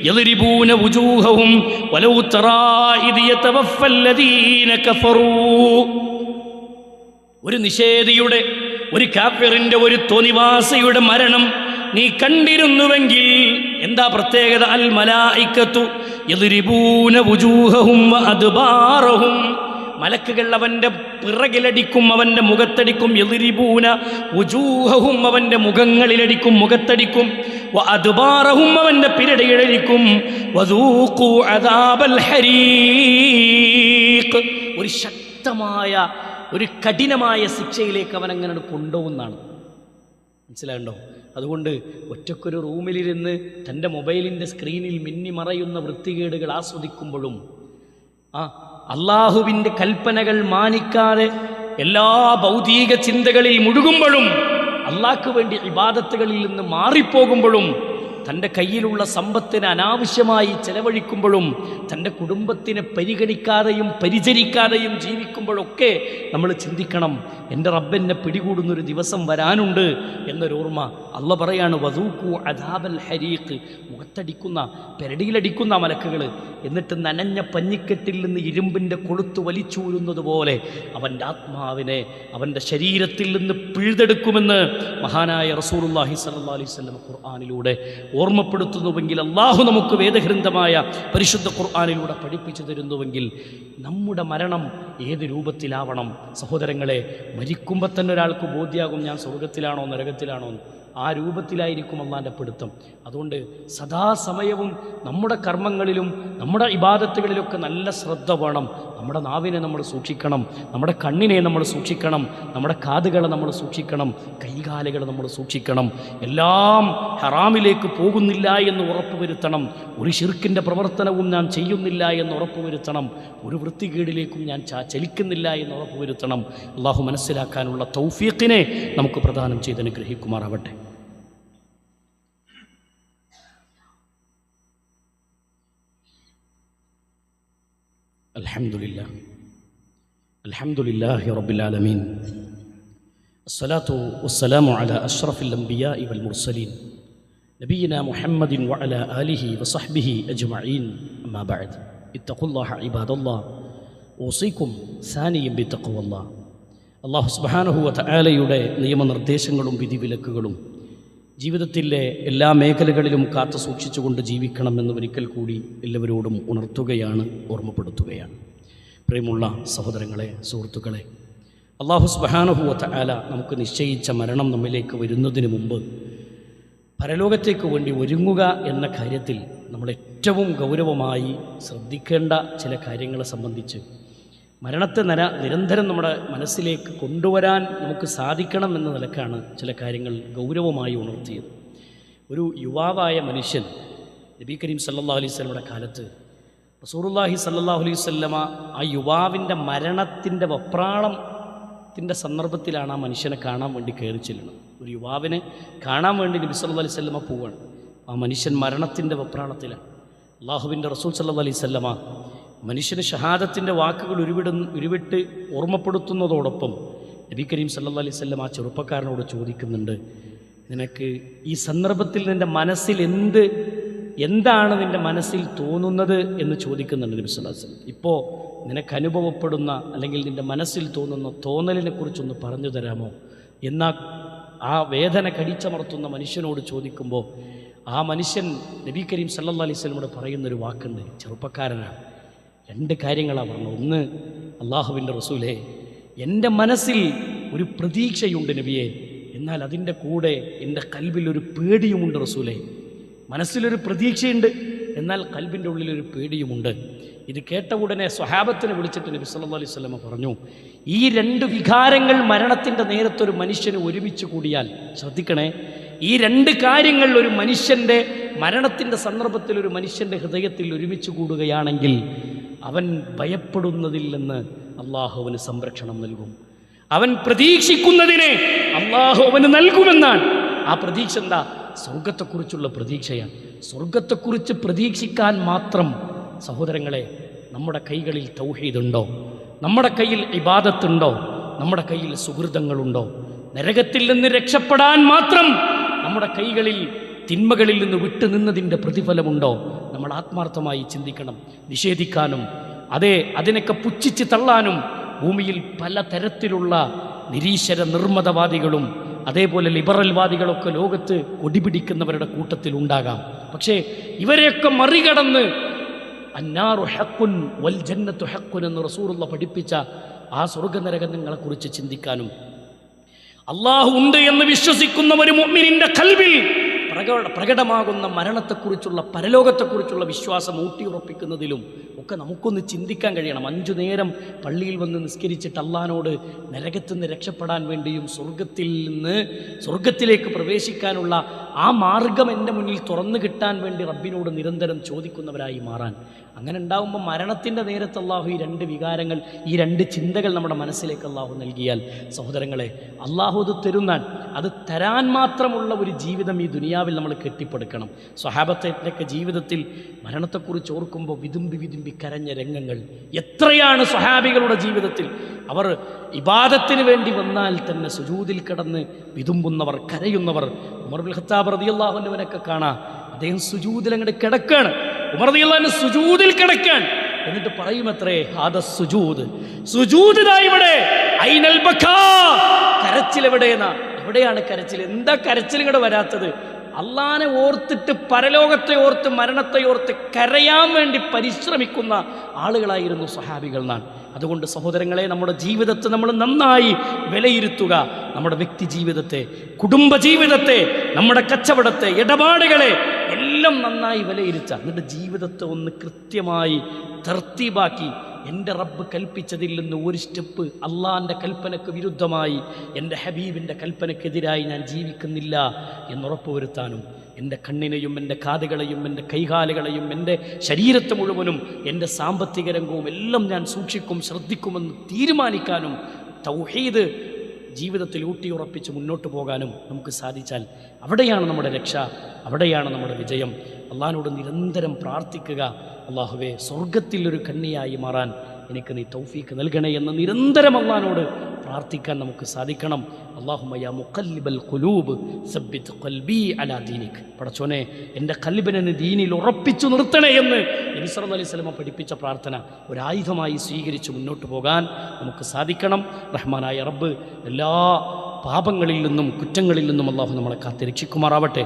യദ്രിബൂന വുജൂഹഹും വലൗ തറാ ഇദ് യതവഫല്ലദീന കഫറൂ, ഒരു നിഷേധിയുടെ, ഒരു കാഫിറിന്റെ, ഒരു തോന്നിവാസിയുടെ മരണം നീ കണ്ടിരുന്നുവെങ്കിൽ എന്താ പ്രത്യേകത? അൽ മലായികത്തു യദ്രിബൂന വുജൂഹഹും വഅദ്ബാറഹും, മലക്കുകൾ അവൻ്റെ പിറകിലടിക്കും, അവൻ്റെ മുഖത്തടിക്കും. യദ്രിബൂന വുജൂഹഹും, അവൻ്റെ മുഖങ്ങളിലടിക്കും, മുഖത്തടിക്കും. വഅദ്ബാറഹും, അവൻ്റെ പിരടിയിലടിക്കും. വദൂഖൂ അദാബൽ ഹരീഖ്, ഒരു ശക്തമായ, ഒരു കഠിനമായ ശിക്ഷയിലേക്ക് അവൻ അങ്ങനെ കൊണ്ടുപോകുന്നതാണ്. മനസ്സിലാകണ്ടോ? അതുകൊണ്ട് ഒറ്റക്കൊരു റൂമിലിരുന്ന് തൻ്റെ മൊബൈലിൻ്റെ സ്ക്രീനിൽ മിന്നിമറയുന്ന വൃത്തികേടുകൾ ആസ്വദിക്കുമ്പോഴും അള്ളാഹുവിൻ്റെ കൽപ്പനകൾ മാനിക്കാതെ എല്ലാ ഭൗതിക ചിന്തകളിൽ മുഴുകുമ്പോഴും അള്ളാഹ്ക്ക് വേണ്ടി ഇബാദത്തുകളിൽ നിന്ന് മാറിപ്പോകുമ്പോഴും തൻ്റെ കയ്യിലുള്ള സമ്പത്തിനെ അനാവശ്യമായി ചെലവഴിക്കുമ്പോഴും തൻ്റെ കുടുംബത്തിനെ പരിഗണിക്കാതെയും പരിചരിക്കാതെയും ജീവിക്കുമ്പോഴൊക്കെ നമ്മൾ ചിന്തിക്കണം, എൻ്റെ റബ്ബെന്നെ പിടികൂടുന്നൊരു ദിവസം വരാനുണ്ട് എന്നൊരോർമ്മ. അള്ള പറയാണ്, വദൂഖു അദാബൽ ഹരീഖ്, മുഖത്തടിക്കുന്ന പെരടിയിലടിക്കുന്ന മലക്കുകൾ, എന്നിട്ട് നനഞ്ഞ പഞ്ഞിക്കെട്ടിൽ നിന്ന് ഇരുമ്പിൻ്റെ കൊളുത്ത് വലിച്ചൂരുന്നത് പോലെ അവൻ്റെ ആത്മാവിനെ അവൻ്റെ ശരീരത്തിൽ നിന്ന് പിഴുതെടുക്കുമെന്ന് മഹാനായ റസൂലുള്ളാഹി സ്വല്ലല്ലാഹു അലൈഹി വസല്ലം ഖുർആനിലൂടെ ഓർമ്മപ്പെടുത്തുന്നുവെങ്കിൽ, അള്ളാഹു നമുക്ക് വേദഗ്രന്ഥമായ പരിശുദ്ധ ഖുർആനിലൂടെ പഠിപ്പിച്ചു തരുന്നുവെങ്കിൽ നമ്മുടെ മരണം ഏത് രൂപത്തിലാവണം? സഹോദരങ്ങളെ, മരിക്കുമ്പോൾ തന്നെ ഒരാൾക്ക് ബോധ്യമാകും ഞാൻ സ്വർഗത്തിലാണോ നരകത്തിലാണോ. ആ രൂപത്തിലായിരിക്കും അള്ളാൻ്റെ പിടുത്തം. അതുകൊണ്ട് സദാസമയവും നമ്മുടെ കർമ്മങ്ങളിലും നമ്മുടെ ഇബാദത്തുകളിലൊക്കെ നല്ല ശ്രദ്ധ വേണം. നമ്മുടെ നാവിനെ നമ്മൾ സൂക്ഷിക്കണം, നമ്മുടെ കണ്ണിനെ നമ്മൾ സൂക്ഷിക്കണം, നമ്മുടെ കാതുകളെ നമ്മൾ സൂക്ഷിക്കണം, കൈകാലുകളെ നമ്മൾ സൂക്ഷിക്കണം. എല്ലാം ഹറാമിലേക്ക് പോകുന്നില്ല എന്ന് ഉറപ്പുവരുത്തണം. ഒരു ശിർക്കിൻ്റെ പ്രവർത്തനവും ഞാൻ ചെയ്യുന്നില്ല എന്ന് ഉറപ്പുവരുത്തണം. ഒരു വൃത്തികേടിലേക്കും ഞാൻ ചലിക്കുന്നില്ല എന്ന് ഉറപ്പുവരുത്തണം. അള്ളാഹു മനസ്സിലാക്കാനുള്ള തൗഫീഖിനെ നമുക്ക് പ്രദാനം ചെയ്ത് അനുഗ്രഹിക്കുമാറാവട്ടെ. അൽഹംദുലില്ലാഹി റബ്ബിൽ ആലമീൻ. അസ്സലാത്തു വസ്സലാമു അലാ അഷ്റഫിൽ അംബിയാഇ വൽ മുർസലീൻ നബിയിനാ മുഹമ്മദിൻ വഅലാ ആലിഹി വസഹ്ബിഹി അജ്മഈൻ. അമ്മാ ബഅദ്. ഇത്തഖുല്ലാഹ ഇബാദല്ലാഹ്, ഊസിക്കും സാനിയം ബിത്തഖ്വല്ലാഹ്. അല്ലാഹു സുബ്ഹാനഹു വ തആലയുടെ നിയമനിർദ്ദേശങ്ങളും വിധിവിലക്കുകളും ജീവിതത്തിലെ എല്ലാ മേഖലകളിലും കാത്തു സൂക്ഷിച്ചുകൊണ്ട് ജീവിക്കണമെന്ന് ഒരിക്കൽ കൂടി എല്ലാവരോടും ഉണർത്തുകയാണ്, ഓർമ്മപ്പെടുത്തുകയാണ്. പ്രിയമുള്ള സഹോദരങ്ങളെ, സുഹൃത്തുക്കളെ, അല്ലാഹു സുബ്ഹാനഹു വ തആല നമുക്ക് നിശ്ചയിച്ച മരണം നമ്മിലേക്ക് വരുന്നതിന് മുമ്പ് പരലോകത്തേക്ക് വേണ്ടി ഒരുങ്ങുക എന്ന കാര്യത്തിൽ നമ്മൾ ഏറ്റവും ഗൗരവമായി ശ്രദ്ധിക്കേണ്ട ചില കാര്യങ്ങളെ സംബന്ധിച്ച്, മരണത്തെ നിരന്തരം നമ്മുടെ മനസ്സിലേക്ക് കൊണ്ടുവരാൻ നമുക്ക് സാധിക്കണം എന്ന നിലക്കാണ് ചില കാര്യങ്ങൾ ഗൗരവമായി ഉണർത്തിയത്. ഒരു യുവാവായ മനുഷ്യൻ നബി കരീം സല്ലല്ലാഹു അലൈഹി വസല്ലമയുടെ കാലത്ത് റസൂലുള്ളാഹി സല്ലല്ലാഹു അലൈഹി വസല്ലമ ആ യുവാവിൻ്റെ മരണത്തിൻ്റെ വെപ്രാളത്തിൻ്റെ സന്ദർഭത്തിലാണ് ആ മനുഷ്യനെ കാണാൻ വേണ്ടി കയറി ചെല്ലുന്നത്. ഒരു യുവാവിനെ കാണാൻ വേണ്ടി നബി സല്ലല്ലാഹു അലൈഹി വസല്ലമ പോവുകയാണ്. ആ മനുഷ്യൻ മരണത്തിൻ്റെ വെപ്രാളത്തിലാണ്. അള്ളാഹുവിൻ്റെ റസൂൽ സല്ലല്ലാഹു അലൈഹി വസല്ലമ മനുഷ്യന് ഷഹാദത്തിൻ്റെ വാക്കുകൾ ഉരുവിട്ട് ഓർമ്മപ്പെടുത്തുന്നതോടൊപ്പം നബി കരീം സല്ലല്ലാഹു അലൈഹി വസല്ലം ആ ചെറുപ്പക്കാരനോട് ചോദിക്കുന്നുണ്ട്, നിനക്ക് ഈ സന്ദർഭത്തിൽ നിൻ്റെ മനസ്സിൽ എന്താണ് നിൻ്റെ മനസ്സിൽ തോന്നുന്നത് എന്ന് ചോദിക്കുന്നുണ്ട് നബി സല്ലല്ലാഹു അലൈഹി വസല്ലം. ഇപ്പോൾ നിനക്ക് അനുഭവപ്പെടുന്ന അല്ലെങ്കിൽ നിൻ്റെ മനസ്സിൽ തോന്നുന്ന തോന്നലിനെക്കുറിച്ചൊന്ന് പറഞ്ഞു തരാമോ എന്നാൽ ആ വേദന കടിച്ചമർത്തുന്ന മനുഷ്യനോട് ചോദിക്കുമ്പോൾ ആ മനുഷ്യൻ നബി കരീം സല്ലല്ലാഹു അലൈഹി വസല്ലമയോട് പറയുന്നൊരു വാക്കുണ്ട്. ചെറുപ്പക്കാരനാണ്. രണ്ട് കാര്യങ്ങളാണ് പറഞ്ഞത്. ഒന്ന്, അള്ളാഹുവിൻ്റെ റസൂലേ, എൻ്റെ മനസ്സിൽ ഒരു പ്രതീക്ഷയുണ്ട് നബിയെ, എന്നാൽ അതിൻ്റെ കൂടെ എൻ്റെ കൽബിൽ ഒരു പേടിയുമുണ്ട് റസൂലേ. മനസ്സിലൊരു പ്രതീക്ഷയുണ്ട്, എന്നാൽ കൽബിൻ്റെ ഉള്ളിലൊരു പേടിയുമുണ്ട്. ഇത് കേട്ട ഉടനെ സ്വഹാബത്തിനെ വിളിച്ചിട്ട് നബി സല്ലല്ലാഹു അലൈഹി വസല്ലം പറഞ്ഞു, ഈ രണ്ട് വികാരങ്ങൾ മരണത്തിൻ്റെ നേരത്തൊരു മനുഷ്യന് ഒരുമിച്ച് കൂടിയാൽ, ശ്രദ്ധിക്കണേ, ഈ രണ്ട് കാര്യങ്ങൾ ഒരു മനുഷ്യൻ്റെ മരണത്തിൻ്റെ സന്ദർഭത്തിൽ ഒരു മനുഷ്യൻ്റെ ഹൃദയത്തിൽ ഒരുമിച്ച് കൂടുകയാണെങ്കിൽ അവൻ ഭയപ്പെടുന്നതിൽ നിന്ന് അള്ളാഹു അവന് സംരക്ഷണം നൽകും. അവൻ പ്രതീക്ഷിക്കുന്നതിനെ അള്ളാഹു അവന് നൽകുമെന്നാണ്. ആ പ്രതീക്ഷ എന്താ? സ്വർഗത്തെക്കുറിച്ചുള്ള പ്രതീക്ഷയാണ്. സ്വർഗത്തെക്കുറിച്ച് പ്രതീക്ഷിക്കാൻ മാത്രം സഹോദരങ്ങളെ നമ്മുടെ കൈകളിൽ തൗഹീദുണ്ടോ? നമ്മുടെ കയ്യിൽ ഇബാദത്തുണ്ടോ? നമ്മുടെ കയ്യിൽ സുഹൃതങ്ങളുണ്ടോ? നരകത്തിൽ നിന്ന് രക്ഷപ്പെടാൻ മാത്രം നമ്മുടെ കൈകളിൽ തിന്മകളിൽ നിന്ന് വിട്ടുനിന്നതിൻ്റെ പ്രതിഫലമുണ്ടോ? നമ്മൾ ആത്മാർത്ഥമായി ചിന്തിക്കണം. നിഷേധിക്കാനും അതിനൊക്കെ പുച്ഛിച്ച് തള്ളാനും ഭൂമിയിൽ പല തരത്തിലുള്ള നിരീശ്വര നിർമ്മതവാദികളും അതേപോലെ ലിബറൽവാദികളൊക്കെ ലോകത്ത് കൊടിപിടിക്കുന്നവരുടെ കൂട്ടത്തിൽ ഉണ്ടാകാം. പക്ഷേ ഇവരെയൊക്കെ മറികടന്ന് അന്നാറു ഹഖ്കുൻ വൽ ജന്നത്തു ഹഖ്കുൻ എന്ന് റസൂലുള്ള പഠിപ്പിച്ച ആ സ്വർഗ്ഗനരകങ്ങളെക്കുറിച്ച് ചിന്തിക്കാനും അള്ളാഹു ഉണ്ട് എന്ന് വിശ്വസിക്കുന്ന ഒരു മുഅ്മിനിന്റെ ഖൽബിൽ പ്രകടമാകുന്ന മരണത്തെക്കുറിച്ചുള്ള പരലോകത്തെക്കുറിച്ചുള്ള വിശ്വാസം ഊട്ടിയുറപ്പിക്കുന്നതിലും ഒക്കെ നമുക്കൊന്ന് ചിന്തിക്കാൻ കഴിയണം. 5 നേരം പള്ളിയിൽ വന്ന് നിസ്കരിച്ചിട്ട് അള്ളാഹിനോട് നരകത്തിൽ നിന്ന് രക്ഷപ്പെടാൻ വേണ്ടിയും സ്വർഗത്തിലേക്ക് പ്രവേശിക്കാനുള്ള ആ മാർഗം എൻ്റെ മുന്നിൽ തുറന്നു കിട്ടാൻ വേണ്ടി റബ്ബിനോട് നിരന്തരം ചോദിക്കുന്നവരായി മാറാൻ. അങ്ങനെ ഉണ്ടാകുമ്പോൾ മരണത്തിൻ്റെ നേരത്ത് അള്ളാഹു ഈ 2 വികാരങ്ങൾ, ഈ 2 ചിന്തകൾ നമ്മുടെ മനസ്സിലേക്ക് അള്ളാഹു നൽകിയാൽ, സഹോദരങ്ങളെ, അള്ളാഹു അത് തരുന്നാൻ. അത് തരാൻ മാത്രമുള്ള ഒരു ജീവിതം ഈ ദുനിയാവിൽ നമ്മൾ കെട്ടിപ്പടുക്കണം. സ്വഹാബത്തിൻ്റെയൊക്കെ ജീവിതത്തിൽ മരണത്തെക്കുറിച്ച് ഓർക്കുമ്പോൾ വിതുമ്പി കരഞ്ഞ രംഗങ്ങൾ എത്രയാണ് സ്വഹാബികളുടെ ജീവിതത്തിൽ. അവർ ഇബാദത്തിന് വേണ്ടി വന്നാൽ തന്നെ സുജൂദിൽ കിടന്ന് വിതുമ്പുന്നവർ, കരയുന്നവർ. ഉമർ ഇബ്നുൽ ഖത്താബ് റളിയല്ലാഹു അൻഹുവിനൊക്കെ കാണാം, അദ്ദേഹം സുജൂദിൽ അങ്ങോട്ട് കിടക്കാണ്. ഉമർ റളിയല്ലാഹു അൻഹു സുജൂദിൽ കിടക്കാൻ, എന്നിട്ട് പറയുമത്രേ, ഹാദ സുജൂദ്, സുജൂദ് ദാ ഇവിടെ, ഐനൽ ബക്കാ, കരച്ചിൽ എവിടെയെന്നാ? എവിടെയാണ് കരച്ചിൽ? എന്താ കരച്ചിൽ ഇങ്ങോട്ട് വരാത്തത്? അള്ളാനെ ഓർത്തിട്ട്, പരലോകത്തെ ഓർത്ത്, മരണത്തെ ഓർത്ത് കരയാൻ വേണ്ടി പരിശ്രമിക്കുന്ന ആളുകളായിരുന്നു സ്വഹാബികൾ നാം. അതുകൊണ്ട് സഹോദരങ്ങളെ, നമ്മുടെ ജീവിതത്തെ നമ്മൾ നന്നായി വിലയിരുത്തുക. നമ്മുടെ വ്യക്തി ജീവിതത്തെ, കുടുംബ ജീവിതത്തെ, നമ്മുടെ കച്ചവടത്തെ, ഇടപാടുകളെ എല്ലാം നന്നായി വിലയിരുത്തുക. എന്നിട്ട് ജീവിതത്തെ ഒന്ന് കൃത്യമായി തർത്തീബാക്കി, എൻ്റെ റബ്ബ് കൽപ്പിച്ചതിൽ നിന്ന് ഒരു സ്റ്റെപ്പ് അള്ളാൻ്റെ കൽപ്പനയ്ക്ക് വിരുദ്ധമായി, എൻ്റെ ഹബീബിൻ്റെ കൽപ്പനയ്ക്കെതിരായി ഞാൻ ജീവിക്കുന്നില്ല എന്നുറപ്പുവരുത്താനും, എൻ്റെ കണ്ണിനെയും എൻ്റെ കാതുകളെയും എൻ്റെ കൈകാലുകളെയും എൻ്റെ ശരീരത്തെ മുഴുവനും എൻ്റെ സാമ്പത്തിക രംഗവും എല്ലാം ഞാൻ സൂക്ഷിക്കും, ശ്രദ്ധിക്കുമെന്ന് തീരുമാനിക്കാനും, തൗഹീദ് ജീവിതത്തിൽ ഊട്ടിയുറപ്പിച്ച് മുന്നോട്ട് പോകാനും നമുക്ക് സാധിച്ചാൽ അവിടെയാണ് നമ്മുടെ രക്ഷ, അവിടെയാണ് നമ്മുടെ വിജയം. അള്ളാഹിനോട് നിരന്തരം പ്രാർത്ഥിക്കുക, അള്ളാഹുവേ, സ്വർഗത്തിലൊരു കണ്ണിയായി മാറാൻ എനിക്ക് നീ തൗഫീക്ക് നൽകണേ എന്ന് നിരന്തരം അള്ളാഹിനോട് പ്രാർത്ഥിക്കാൻ നമുക്ക് സാധിക്കണം. അല്ലാഹുമ്മ യാ മുഖല്ലിബൽ ഖുലൂബ് സബ്ബിത് ഖൽബി അലാ ദീനിക്. പടച്ചോനെ, എൻ്റെ ഖൽബിനെ നീ ദീനിൽ ഉറപ്പിച്ചു നിർത്തണേ എന്ന് നബി സല്ലല്ലാഹു അലൈഹി വസല്ലം പഠിപ്പിച്ച പ്രാർത്ഥന ഒരായുധമായി സ്വീകരിച്ച് മുന്നോട്ട് പോകാൻ നമുക്ക് സാധിക്കണം. റഹ്മാനായ റബ്ബ് എല്ലാ പാപങ്ങളിൽ നിന്നും കുറ്റങ്ങളിൽ നിന്നും അള്ളാഹു നമ്മളെ കാത്തിരക്ഷിക്കുമാറാവട്ടെ.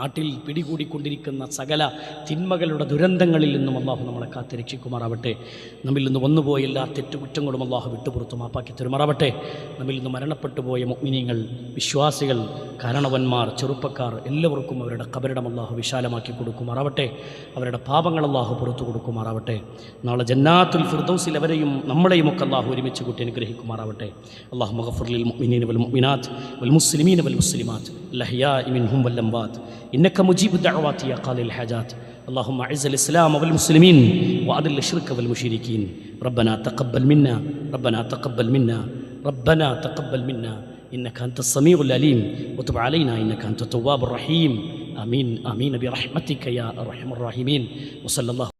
നാട്ടിൽ പിടികൂടിക്കൊണ്ടിരിക്കുന്ന സകല തിന്മകളുടെ ദുരന്തങ്ങളിൽ നിന്നും അള്ളാഹു നമ്മളെ കാത്തിരക്ഷിക്കുമാറാവട്ടെ. നമ്മിൽ നിന്ന് വന്നുപോയ എല്ലാ തെറ്റുകുറ്റങ്ങളും അള്ളാഹു വിട്ടുപുറത്തു മാപ്പാക്കി തരുമാറാവട്ടെ. നമ്മിൽ നിന്ന് മരണപ്പെട്ടു പോയ മുഅ്മിനീങ്ങൾ, വിശ്വാസികൾ, കാരണവന്മാർ, ചെറുപ്പക്കാർ എല്ലാവർക്കും അവരുടെ ഖബറിടം അള്ളാഹു വിശാലമാക്കി കൊടുക്കുമാറാവട്ടെ. അവരുടെ പാപങ്ങൾ അള്ളാഹു പുറത്തു കൊടുക്കുമാറാവട്ടെ. നാളെ ജന്നാത്തുൽ ഫിർദൗസിൽ അവരെയും നമ്മളെയും ഒക്കെ അള്ളാഹു ഒരുമിച്ച് കൂട്ടി അനുഗ്രഹിക്കുമാറാവട്ടെ. അല്ലാഹുമ്മ ഗഫിർ ലിൽ മുഅ്മിനീന വൽ മുഅ്മിനാത്ത് വൽ മുസ്ലിമീന വൽ മുസ്ലിമാത്ത് അൽഅഹ്യാഇ മിൻഹും വൽ അംവാത്ത് إنك مجيب الدعوات يا قاضي الحاجات. اللهم أعز الإسلام والمسلمين وأذل الشرك والمشركين. ربنا تقبل منا ربنا تقبل منا إنك أنت السميع العليم وتب علينا إنك أنت التواب الرحيم. آمين آمين برحمتك يا أرحم الراحمين. وصلى الله